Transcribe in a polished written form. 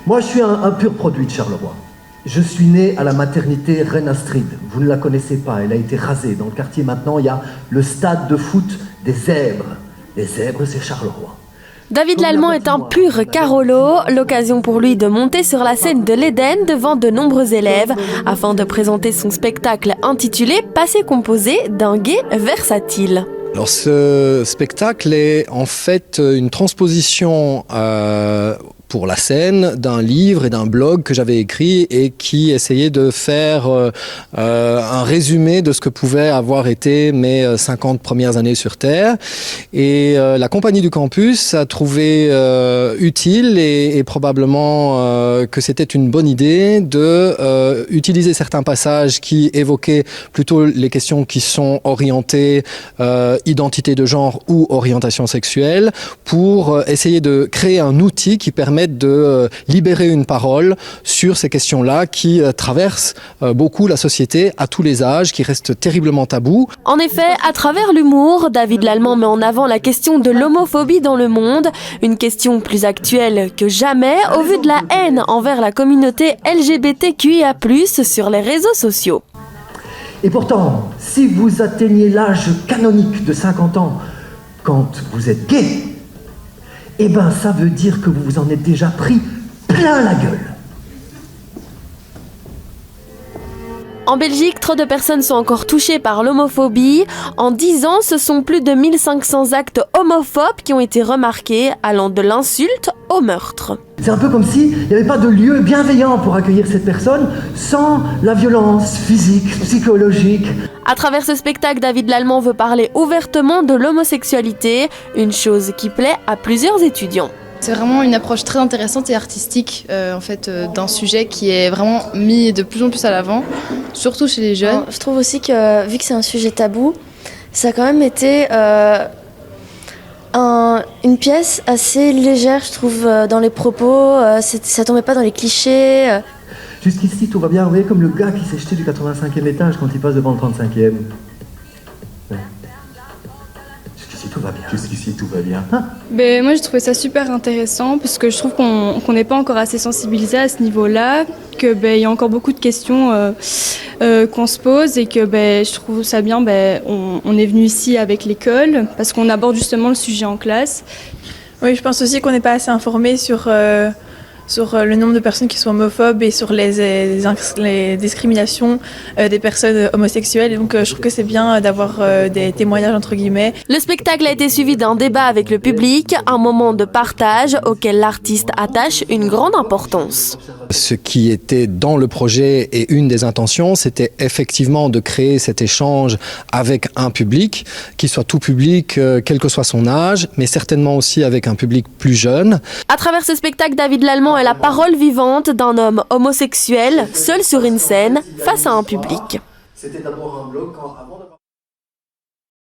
Moi, je suis un pur produit de Charleroi. Je suis né à la maternité Reine Astrid. Vous ne la connaissez pas, elle a été rasée. Dans le quartier, maintenant, il y a le stade de foot des Zèbres. Les Zèbres, c'est Charleroi. David Lallemand est un pur Carolo, l'occasion pour lui de monter sur la scène de l'Éden devant de nombreux élèves afin de présenter son spectacle intitulé « Passé composé d'un gay versatile ». Alors ce spectacle est en fait une transposition pour la scène d'un livre et d'un blog que j'avais écrit et qui essayait de faire un résumé de ce que pouvaient avoir été mes 50 premières années sur Terre. Et la compagnie du campus a trouvé utile et probablement que c'était une bonne idée de utiliser certains passages qui évoquaient plutôt les questions qui sont orientées identité de genre ou orientation sexuelle pour essayer de créer un outil qui permette de libérer une parole sur ces questions-là qui traversent beaucoup la société à tous les âges, qui restent terriblement tabous. En effet, à travers l'humour, David Lallemand met en avant la question de l'homophobie dans le monde, une question plus actuelle que jamais au vu de la haine envers la communauté LGBTQIA+, sur les réseaux sociaux. Et pourtant, si vous atteignez l'âge canonique de 50 ans quand vous êtes gay, eh ben ça veut dire que vous vous en êtes déjà pris plein la gueule. En Belgique, trop de personnes sont encore touchées par l'homophobie. En 10 ans, ce sont plus de 1500 actes homophobes qui ont été remarqués, allant de l'insulte au meurtre. C'est un peu comme s'il n'y avait pas de lieu bienveillant pour accueillir cette personne sans la violence physique, psychologique. À travers ce spectacle, David Lallemand veut parler ouvertement de l'homosexualité, une chose qui plaît à plusieurs étudiants. C'est vraiment une approche très intéressante et artistique d'un sujet qui est vraiment mis de plus en plus à l'avant, surtout chez les jeunes. Je trouve aussi que vu que c'est un sujet tabou, ça a quand même été une pièce assez légère, je trouve, dans les propos. Ça tombait pas dans les clichés. Jusqu'ici, tout va bien. Vous voyez, comme le gars qui s'est jeté du 85e étage quand il passe devant le 35e. Ouais. Jusqu'ici, tout va bien. Jusqu'ici, tout va bien. Hein? Ben, moi, j'ai trouvé ça super intéressant parce que je trouve qu'on n'est pas encore assez sensibilisé à ce niveau-là, qu'il y a encore beaucoup de questions qu'on se pose et que je trouve ça bien. On est venu ici avec l'école parce qu'on aborde justement le sujet en classe. Oui, je pense aussi qu'on n'est pas assez informé sur le nombre de personnes qui sont homophobes et sur les discriminations des personnes homosexuelles. Et donc je trouve que c'est bien d'avoir des témoignages entre guillemets. Le spectacle a été suivi d'un débat avec le public, un moment de partage auquel l'artiste attache une grande importance. Ce qui était dans le projet et une des intentions, c'était effectivement de créer cet échange avec un public, qui soit tout public, quel que soit son âge, mais certainement aussi avec un public plus jeune. À travers ce spectacle, David Lallemand est la parole vivante d'un homme homosexuel, seul sur une scène, face à un public. C'était d'abord un blog avant d'avoir...